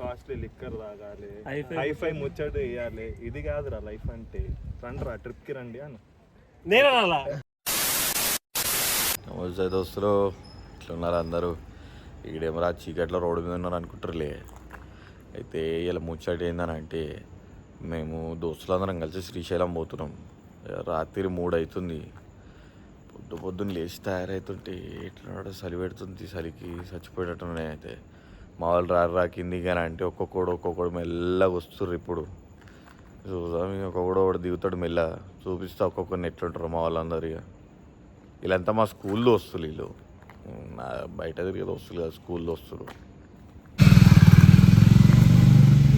Costly liquor తాగాలి, hi-fi ముచ్చట వేయాలి. ఇది కాదురా లైఫ్ అంటే. రండిరా ట్రిప్కి రండి అని నేను అలా. నమస్తే దోస్తులు, ఇట్లున్నారు అందరూ? ఈడేమరా చీకట్లో రోడ్డు మీద ఉన్నారు అనుకుంటారులే. అయితే ఇలా ముచ్చట ఏందని అంటే, మేము దోస్తులందరం కలిసి శ్రీశైలం పోతున్నాం. రాత్రి 3 అవుతుంది. పొద్దున్న లేచి తయారవుతుంటే ఎట్లా చలి పెడుతుంది, చలికి చచ్చిపోయేటట్టున్నాయి. అయితే మా వాళ్ళు కిందికి కానీ అంటే ఒక్కొక్కడు మెల్లగా వస్తుర్రు. ఇప్పుడు చూద్దాం, ఒక్కొక్కడు దిగుతాడు మెల్ల. చూపిస్తే ఒక్కొక్కరిని ఎట్లుంటారు మా వాళ్ళందరూ. ఇక వీళ్ళంతా మా స్కూల్లో వస్తులు. వీళ్ళు నా బయట తిరిగేది వస్తులు కదా, స్కూల్లో వస్తులు.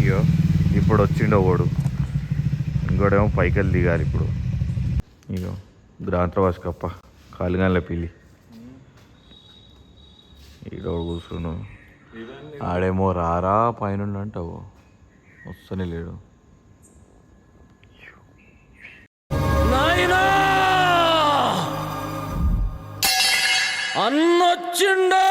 ఇగో ఇప్పుడు వచ్చిండో వాడు, ఇంకోటేమో పైకి దిగాలి ఇప్పుడు. ఇగో గ్రాంత్రవాస్ కప్ప కాలుగాన్ల పిల్లి ఈడోడు కూర్చును. ఆడేమో రారా పైన అంటావు, వస్తూనే లేడు. అన్నొచ్చిండో.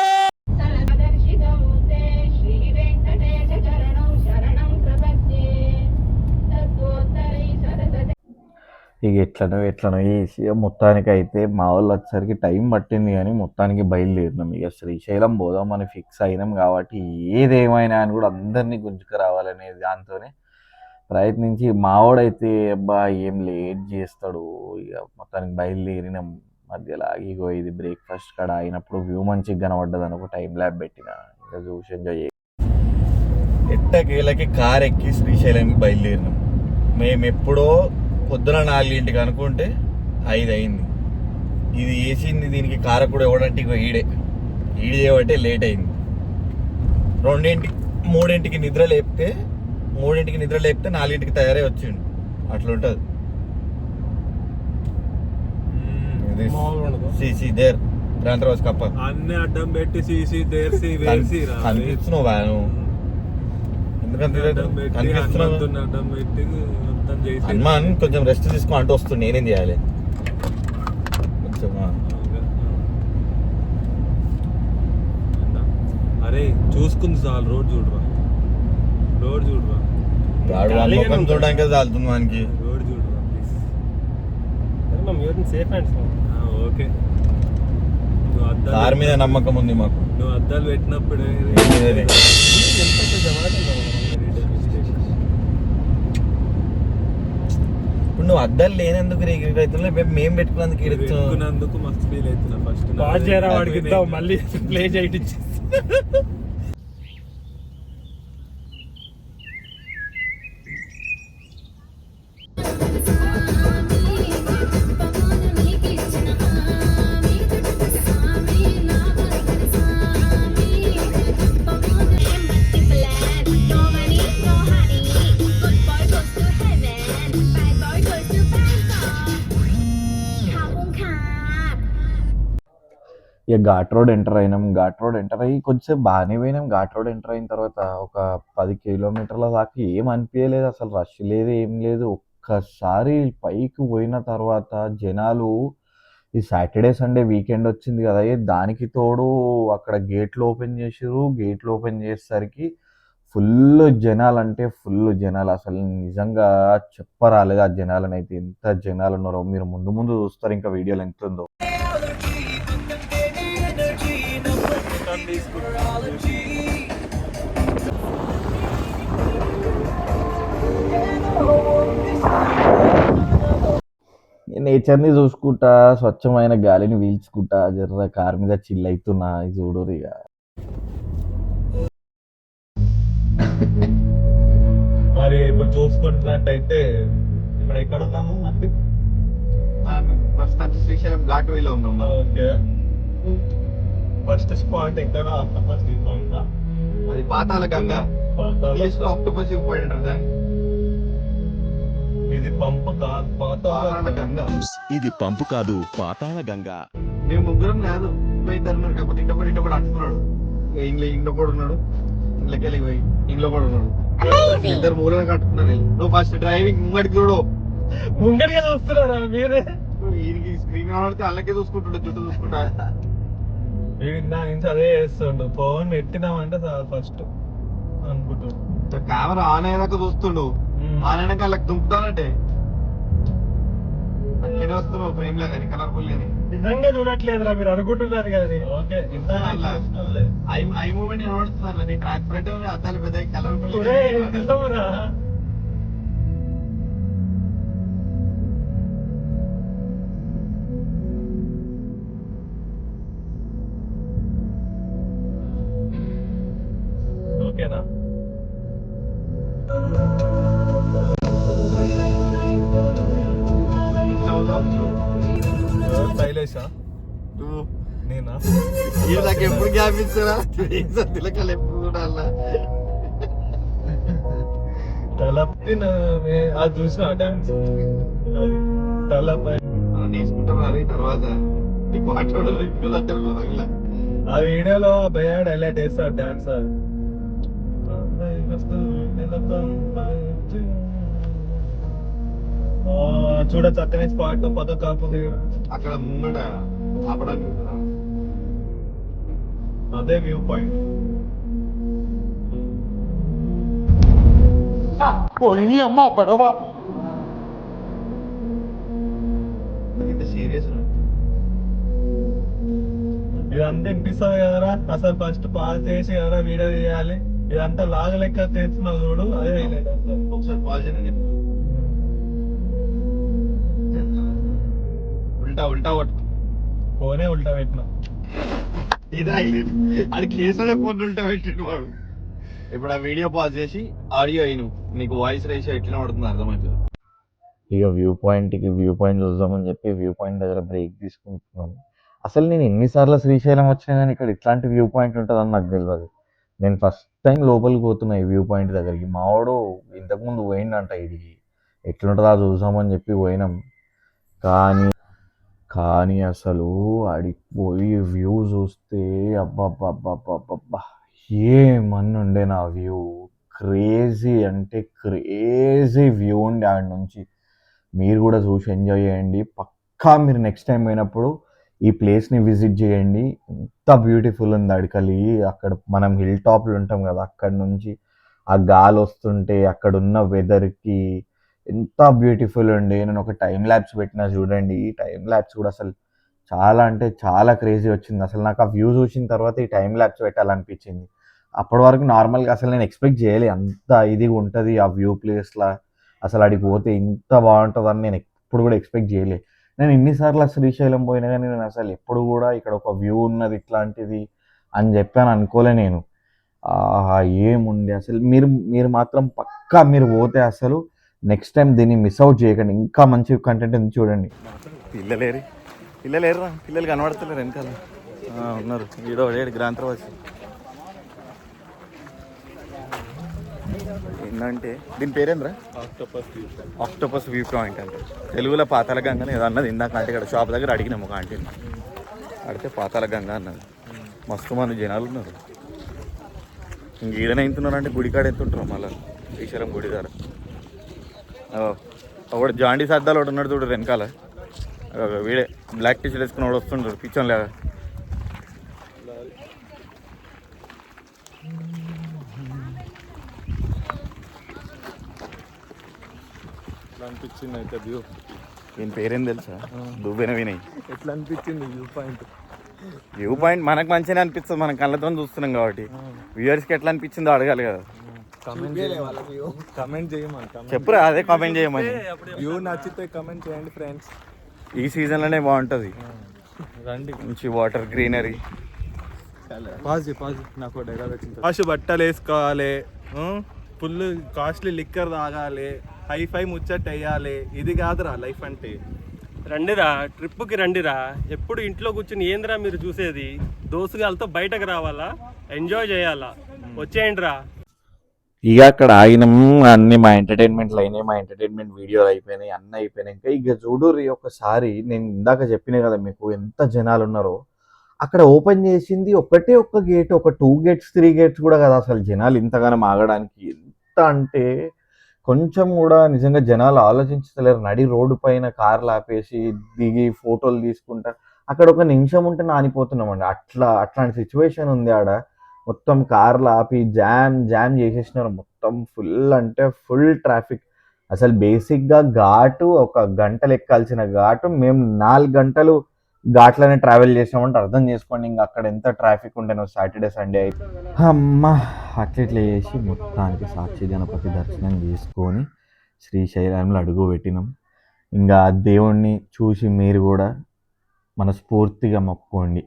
ఇక ఎట్లనో వేసి మొత్తానికి అయితే మా వాళ్ళు వచ్చేసరికి టైం పట్టింది, కానీ మొత్తానికి బయలుదేరినాం. ఇక శ్రీశైలం పోదామని ఫిక్స్ అయినాం కాబట్టి ఏదేమైనా అని కూడా అందరినీ గుంజుకు రావాలనే దాంతోనే ప్రయత్నించి మావాడైతే అబ్బా ఏం లేట్ చేస్తాడు. ఇక మొత్తానికి బయలుదేరినాం. మధ్యలో ఇగో ఇది బ్రేక్ఫాస్ట్ కాడ అయినప్పుడు వ్యూ మంచిగా కనబడ్డది అని ఒక టైం ల్యాబ్ పెట్టిన. ఇంకా చూసి ఎంజాయ్ ఎట్టకేలకి కార్ ఎక్కి శ్రీశైలంకి బయలుదేరినాం. మేము ఎప్పుడో పొద్దున 4 అనుకుంటే 5 అయింది. ఇది వేసింది దీనికి కారకుడు ఎవడంటే ఈడే చేయబట్టే లేట్ అయింది. 3కి నిద్ర లేపితే 4కి తయారై వచ్చిండు. అట్లుంటది. సీసీ దేర్ గ్రాంత్రవాస్ కప్ప అన్ని అడ్డం పెట్టి సీసీ దేర్ కనిపిస్తున్నావు బాను. ఎందుకంటే హనుమాన్ కొంచెం రెస్ట్ తీసుకో అంటూ వస్తుంది. నేనేం చేయాలి? కొంచెం అరే చూసుకుంది చాలు. రోడ్ చూడరా ముఖం చూడడానికి చాలుతుంది మనకి. రోడ్ చూడరా please. Safe and okay. Car మీద నమ్మకం ఉంది మాకు. నువ్వు అద్దాలు పెట్టినప్పుడే ఇప్పుడు నువ్వు అద్దాలు లేనందుకు రైతులు మేము పెట్టుకున్నందుకు మస్తు ఫీల్ అవుతున్నా. ఫస్ట్ వాడికి మళ్ళీ ప్లే చేయడం. ఇక ఘాట్ రోడ్ ఎంటర్ అయ్యి కొంచెం బాగానే పోయినాం. ఘాట్ రోడ్ ఎంటర్ అయిన తర్వాత ఒక 10 కిలోమీటర్ల దాకా ఏం అనిపించలేదు. అసలు రష్ లేదు, ఏం లేదు. ఒక్కసారి పైకి పోయిన తర్వాత జనాలు, ఈ సాటర్డే సండే వీకెండ్ వచ్చింది కదా, దానికి తోడు అక్కడ గేట్లు ఓపెన్ చేసేసరికి ఫుల్ జనాలు అంటే ఫుల్ జనాలు. అసలు నిజంగా చెప్పరాలేదు ఆ జనాలను అయితే. ఎంత జనాలు ఉన్నారో మీరు ముందు చూస్తారు ఇంకా వీడియోలు ఎంత ఉందో. నేచర్ని చూసుకుంటా, స్వచ్ఛమైన గాలిని పీల్చుకుంటా జర్ర కార్ మీద చిల్ అవుతున్నా. చూడు ఇక మరి ఇప్పుడు చూసుకుంటున్నట్టయితే ఇప్పుడు ఎక్కడ ఉన్నాము? శ్రీశైలం ఘాట్ వేలో ఉన్నాం. ఓకే. ఫస్ట్ స్పాట్ ఎక్కడ? అది పాతాళ గంగ. Octopus important. ఇది పంపు కాదు, పాతాళ గంగ. ఇది పంపు కాదు, పాతాళ గంగ. మేము ముగ్గురం కాదు, ఇద్దరు. కాకపోతే ఇంట్లో కూడా అంటున్నాడు. ఇంట్లో కూడా ఉన్నాడు. ఇంట్లోకి పోయి ఇంట్లో కూడా ఉన్నాడు. ఇద్దరు మూలన కట్టుకున్నారు. నువ్వు ఫస్ట్ డ్రైవింగ్ ముంగడికి చూడు. ముంగడిగా చూస్తున్నారా మీరే? వీరికి స్క్రీన్ కనబడితే అల్లకే చూసుకుంటుండే, చుట్టూ చూసుకుంటా. నా నుంచి అదే చేస్తుండు. ఫోన్ పెట్టినామంటే ఫస్ట్ అనుకుంటున్నాను. కెమెరా ఆన్ అయ్యేదాకా చూస్తుండు, ఆన్ అయినాక వాళ్ళకి దుంపుతానంటే నేను వస్తున్నావు ఫ్రేమ్ లో కానీ కలర్ఫుల్ గానీ నిజంగా చూడట్లేదురా, మీరు అనుకుంటున్నారు కానీ. ఓకే ఐ మూమెంట్ కనబడుతుంది ట్రాన్స్పరెంట్ అద్దాలు పెద్ద కలర్ఫుల్ నిజమురా. ఓకేనా? శైలేషా నేనా? వీళ్ళకి ఎప్పుడు గ్యాప్ ఇస్తారా తిలకలు ఎప్పుడు చూడాలా తలపినవే అది చూసిన డాన్స్ తలపై తీసుకుంటున్నారు తర్వాత నీకు మాట్లాడాలి ఆ వీడియోలో భయాడు హైలైట్ వేస్తారు డాన్స్. చూడచ్చు అక్కడే స్పాట్ పదో కాకపోతే అక్కడ ముంగట ఆపడానికి అదే వ్యూ పాయింట్. సీరియస్ ఇదంతా వినిపిస్తుంది కదరా, అసలు ఫస్ట్ పాస్ చేసి కదరా వీడియో చేయాలి. ఇదంతా లాగ లెక్క చేస్తున్నావు చూడు, అదే హైలైట్. ఒకసారి పాజ్ చేయండి. ఉల్టా ఉల్టా కొట్టు ఫోనే ఉల్టా పెట్టినా. అది కేసులో ఫోన్ ఉల్టా పెట్టిండు వాడు. ఇప్పుడు ఆ వీడియో పాజ్ చేసి ఆడియో అయిను నీకు వాయిస్ రేషియో ఎట్లా పడుతుంది అర్థమవుతుంది. ఇక వ్యూ పాయింట్ చూద్దామని చెప్పి వ్యూ పాయింట్ దగ్గర బ్రేక్ తీసుకుంటున్నాం. అసలు నేను ఎన్నిసార్లు శ్రీశైలం వచ్చినా కానీ ఇక్కడ ఇట్లాంటి వ్యూ పాయింట్ ఉంటుందని నాకు తెలియదు. నేను ఫస్ట్ టైం లోపలికి పోతున్నా ఈ వ్యూ పాయింట్ దగ్గరికి. మావాడు ఇంతకుముందు పోయిండంట ఇడికి, ఎట్లుంటుందో చూసామని చెప్పి పోయినాం. కానీ అసలు అడిగి పోయి వ్యూ చూస్తే అబ్బబ్బబ్బబ్బబ్బబ్బా ఏమన్నా ఉండే నా వ్యూ. క్రేజీ అంటే క్రేజీ వ్యూ ఉండే ఆడ నుంచి. మీరు కూడా చూసి ఎంజాయ్ చేయండి. పక్కా మీరు నెక్స్ట్ టైం పోయినప్పుడు ఈ ప్లేస్ని విజిట్ చేయండి. ఎంత బ్యూటిఫుల్ ఉంది అడికలి. అక్కడ మనం హిల్ టాప్లు ఉంటాం కదా, అక్కడ నుంచి ఆ గాలి వస్తుంటే అక్కడ ఉన్న వెదర్కి ఎంత బ్యూటిఫుల్ ఉండే. నేను ఒక టైం ల్యాబ్స్ పెట్టినా చూడండి. ఈ టైం ల్యాబ్స్ కూడా అసలు చాలా అంటే చాలా క్రేజీ వచ్చింది. అసలు నాకు ఆ వ్యూ చూసిన తర్వాత ఈ టైం ల్యాబ్స్ పెట్టాలనిపించింది. అప్పటి వరకు నార్మల్గా అసలు నేను ఎక్స్పెక్ట్ చేయలే అంత ఇదిగా ఉంటుంది ఆ వ్యూ ప్లేస్లో. అసలు అడిగి పోతే ఇంత బాగుంటుందని నేను ఎప్పుడు కూడా ఎక్స్పెక్ట్ చేయలే. నేను ఎన్నిసార్లు శ్రీశైలం పోయినా కానీ నేను అసలు ఎప్పుడు కూడా ఇక్కడ ఒక వ్యూ ఉన్నది ఇట్లాంటిది అని చెప్పాను అనుకోలే నేను. ఏముంది అసలు. మీరు మాత్రం పక్కా మీరు పోతే అసలు నెక్స్ట్ టైం దీన్ని మిస్ అవుట్ చేయకండి. ఇంకా మంచి కంటెంట్ ఉంది చూడండి. పిల్లలు కనబడతలేరు వెనకాల ఉన్నారు. ఏడు గ్రాంతరవాసి ఏంటంటే దీని పేరేంద్రా? ఆక్టోపస్ వ్యూ పాయింట్ అంటే తెలుగులో పాతాళ గంగ ఏదో అన్నది ఇందాక. అంటే ఇక్కడ షాప్ దగ్గర అడిగినాము ఒక ఆంటీని, అడిగితే పాతాళ గంగ అన్నది. మస్తు మంది జనాలు ఉన్నారు. ఇంక ఈడనే ఎంతున్నారు అంటే గుడికాడ ఎంతుంటారు మళ్ళీ శ్రీశైలం గుడి దగ్గర. ఒకటి జాండీస్ అద్దాలు ఒకటి ఉన్నాడు చూడు వెనకాల, వీడే బ్లాక్ టీ షర్ట్ వేసుకుని వాడు వస్తుంటారు పిచ్చోన్ లేక. అనిపించింది అయితే వ్యూ. దీని పేరేం తెలుసా? దువ్వెన వినయ్. ఎట్లా అనిపించింది వ్యూ పాయింట్? మనకు మంచిగా అనిపిస్తుంది, మనం కళ్ళతో చూస్తున్నాం కాబట్టి. వ్యూవర్స్కి ఎట్లా అనిపించిందో అడగాలి కదా. కమెంట్ చేయమని చెప్పురా, అదే కామెంట్ చేయమని. వ్యూ నచ్చితే కమెంట్ చేయండి ఫ్రెండ్స్. ఈ సీజన్లోనే బాగుంటుంది. రండి, మంచి వాటర్ గ్రీనరీ. పాజ్ నాకు డైలాగ్ వచ్చింది. కాస్ట్ బట్టలు వేసుకోవాలి, ఫుల్ కాస్ట్లీ లిక్కర్ తాగాలి, హైఫై ముచ్చట్ వేయాలి. ఇది కాదురా లైఫ్ అంటే. రండిరా, ట్రిప్కి రండిరా. ఎప్పుడు ఇంట్లో కూర్చుని ఏందిరా మీరు చూసేది? దోసుగాలతో బయటకు రావాలా, ఎంజాయ్ చేయాలా. వచ్చేయండి రా. ఇక అక్కడ ఆగినాం. అన్ని మా ఎంటర్టైన్మెంట్లు అయినాయి, మా ఎంటర్టైన్మెంట్ వీడియోలు అయిపోయినాయి, అన్నీ అయిపోయినాక ఇక చూడుర్రి ఒకసారి. నేను ఇందాక చెప్పినా కదా మీకు ఎంత జనాలు ఉన్నారో. అక్కడ ఓపెన్ చేసింది ఒక్క గేట్, ఒక 2 గేట్స్ 3 గేట్స్ కూడా కదా. అసలు జనాలు ఇంతగానో ఆగడానికి ఎంత అంటే కొంచెం కూడా నిజంగా జనాలు ఆలోచించలేరు. నడి రోడ్డు పైన కార్లు ఆపేసి దిగి ఫోటోలు తీసుకుంటా అక్కడ ఒక నిమిషం ఉంటే నానిపోతున్నామండి. అట్లాంటి సిచ్యువేషన్ ఉంది ఆడ. మొత్తం కార్లు ఆపి జామ్ చేసేసినారు మొత్తం. ఫుల్ అంటే ఫుల్ ట్రాఫిక్. అసలు బేసిక్గా ఘాటు ఒక గంటలు ఎక్కాల్సిన ఘాటు మేము 4 గంటలు ఘాట్లోనే ట్రావెల్ చేసామంటే అర్థం చేసుకోండి ఇంకా అక్కడ ఎంత ట్రాఫిక్ ఉండేనో సాటర్డే సండే అయితే. అమ్మ అట్లా చేసి మొత్తానికి సాక్షి గణపతి దర్శనం చేసుకొని శ్రీశైలంలో అడుగు పెట్టినాం. ఇంకా దేవుణ్ణి చూసి మీరు కూడా మనస్ఫూర్తిగా మొక్కుకోండి.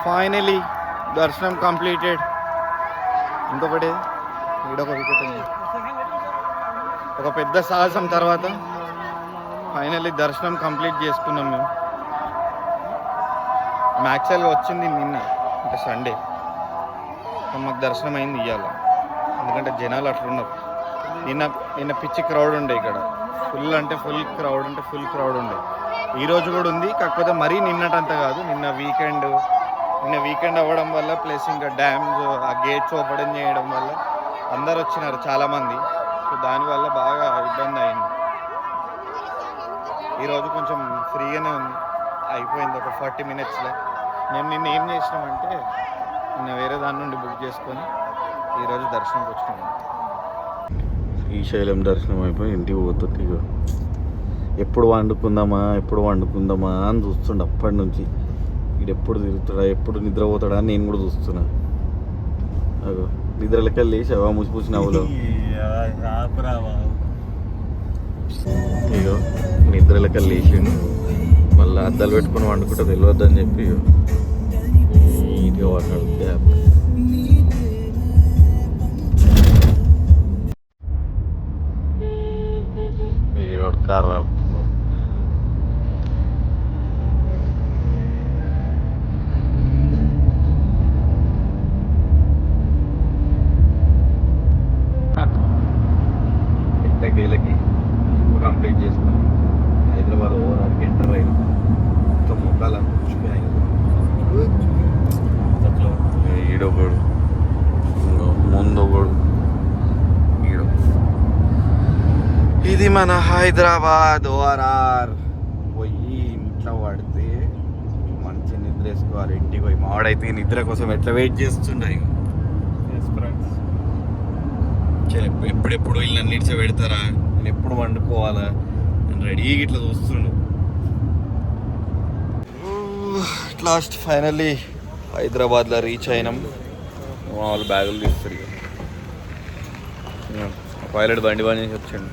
ఫైనలీ దర్శనం కంప్లీటెడ్. ఇంకొకటి ఈడొక వికెట్ ఉంది. ఒక పెద్ద సాహసం తర్వాత ఫైనలీ దర్శనం కంప్లీట్ చేసుకున్నాం మేము. యాక్చువల్గా వచ్చింది నిన్న అంటే సండే, మాకు దర్శనం అయింది ఇవ్వాలి, ఎందుకంటే జనాలు అట్లున్నారు. నిన్న పిచ్చి క్రౌడ్ ఉండే ఇక్కడ, ఫుల్ అంటే ఫుల్ క్రౌడ్ ఉండే. ఈరోజు కూడా ఉంది, కాకపోతే మరీ నిన్నటంత కాదు. నిన్న వీకెండ్ అవ్వడం వల్ల ప్లస్ ఇంకా డ్యామ్స్ ఆ గేట్స్ ఓపెన్ చేయడం వల్ల అందరు వచ్చినారు చాలామంది. సో దానివల్ల బాగా ఇబ్బంది అయింది. ఈరోజు కొంచెం ఫ్రీగానే ఉంది, అయిపోయింది ఒక 40 minutesలో. మేము నిన్న ఏం చేసినామంటే నిన్న వేరే దాని నుండి బుక్ చేసుకొని ఈరోజు దర్శనంకి వచ్చినాము. శ్రీశైలం దర్శనం అయిపోయి ఇంటికి పోతుంది. ఇక ఎప్పుడు వండుకుందామా అని చూస్తుండే అప్పటి నుంచి. వీడు ఎప్పుడు తిరుగుతాడా, ఎప్పుడు నిద్రపోతాడా అని నేను కూడా చూస్తున్నా. అగో నిద్రలకెళ్ళి లేచావా ముసిపూసి నవ్వులో. ఇగో నిద్రలకెళ్ళి లేచిండు, మళ్ళీ అద్దాలు పెట్టుకొని వండుకుంటే తెలియద్దని చెప్పి నీట్గా వాడినాడు. కార్ ఎట్టకేలకి కంప్లీట్ చేసుకున్నాం. హైదరాబాద్ ఓవరాల్కి ఎంటర్ అయినా మొత్తం ముఖాలు కూర్చుపోయాయి. ఈడొకడు ముందొకడు ఈడో. ఇది మన హైదరాబాద్ ఓఆర్ఆర్. పోయి ఇంట్లో పడితే మంచి నిద్ర వేసుకోవాలి. ఇంటికి పోయి మావాడైతే నిద్ర కోసం ఎట్లా వెయిట్ చేస్తుండే. ఎప్పుడెప్పుడు వీళ్ళు నన్ను ఇడిచి పెడతారా, నేను ఎప్పుడు వండుకోవాలా, నేను రెడీగా ఇట్లా చూస్తుండు. లాస్ట్ ఫైనల్లీ హైదరాబాద్లో రీచ్ అయినాం. వాళ్ళు బ్యాగులు తీస్తారు. పైలట్ బండి చేసి వచ్చాడు,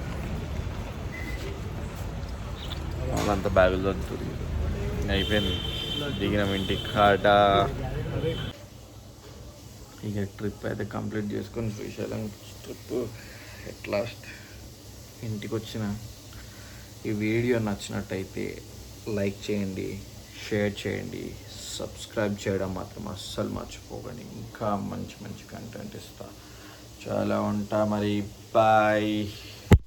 వాళ్ళంతా బ్యాగులు చదువుతుంది. అయిపోయింది, దిగినాం ఇంటికి కాటా. ఇక ట్రిప్ అయితే కంప్లీట్ చేసుకొని శ్రీశైలం ట్రిప్ ఎట్ లాస్ట్ ఇంటికి వచ్చిన. ఈ వీడియో నచ్చినట్టయితే లైక్ చేయండి, షేర్ చేయండి, సబ్స్క్రైబ్ చేయడం మాత్రం అస్సలు మర్చిపోకండి. ఇంకా మంచి కంటెంట్ ఇస్తా. చాలా ఉంటా మరి, బాయ్.